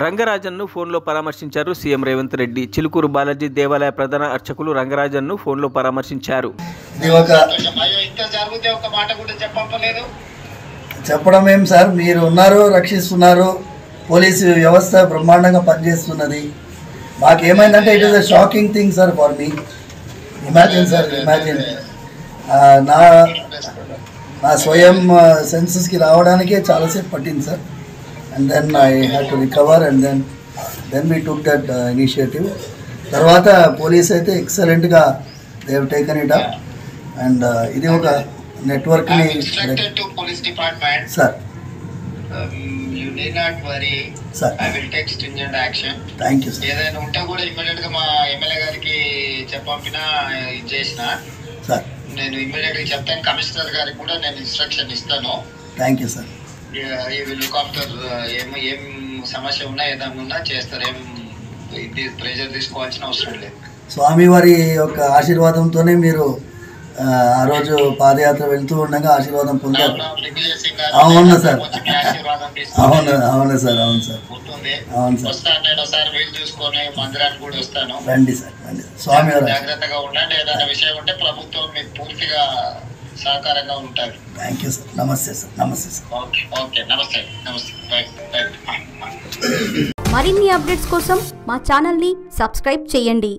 రంగరాజన్ను ఫోన్లో పరామర్శించారు సీఎం రేవంత్ రెడ్డి. చిలుకూరు బాలాజీ దేవాలయ ప్రధాన అర్చకులు రంగరాజన్ను ఫోన్లో పరామర్శించారు. చెప్పడం ఏం సార్, మీరు ఉన్నారు, రక్షిస్తున్నారు, పోలీసు వ్యవస్థ బ్రహ్మాండంగా పనిచేస్తున్నది. మాకేమైందంటే it is a shocking thing sir for me. Imagine sir, imagine నా స్వయం సెన్సెస్కి రావడానికే చాలాసేపు పట్టింది sir. And then I had to recover and then we took that initiative. తర్వాత పోలీస్ అయితే ఎక్సలెంట్గా they have taken it up. And ఇది ఒక నెట్వర్క్ని sir. You need not worry. Sir, I will take stringent action. Thank you, sir. ఏదైనా ఉంటే కూడా immediate గా మా ఎమ్మెల్యే గారికి చెప్పంపినా చేసిన సార్. నేను ఇమ్మీడియట్ గా చెప్తాను. కమిషనర్ గారికి కూడా నేను ఇన్స్ట్రక్షన్ ఇస్తాను. Thank you sir. ఈ విల్ లుక్ ఆఫ్టర్ ఏం సమస్య ఉన్నా ఏదైనా ఉన్నా చేస్తారు. ఇది ప్రెజర్ తీసుకోవాల్సిన అవసరం లేదు. స్వామివారి యొక్క ఆశీర్వాదంతోనే మీరు ఆ రోజు పాదయాత్ర వెళ్తూ ఉండగా ఆశీర్వాదం పొందారు. అవును సార్, అవును అవును సార్, అవును సార్, అవును సార్. రండి సార్, రండి. స్వామివారు జాగ్రత్తగా ఉండండి. ఏదైనా విషయం ఉంటే ప్రభుత్వం మీకు పూర్తిగా సహకారంగా ఉంటారు. Thank you sir. నమస్తే సార్. నమస్తే సార్. ఓకే నమస్తే. నమస్తే. మరిన్ని అప్డేట్స్ కోసం మా ఛానల్ని సబ్స్క్రైబ్ చేయండి.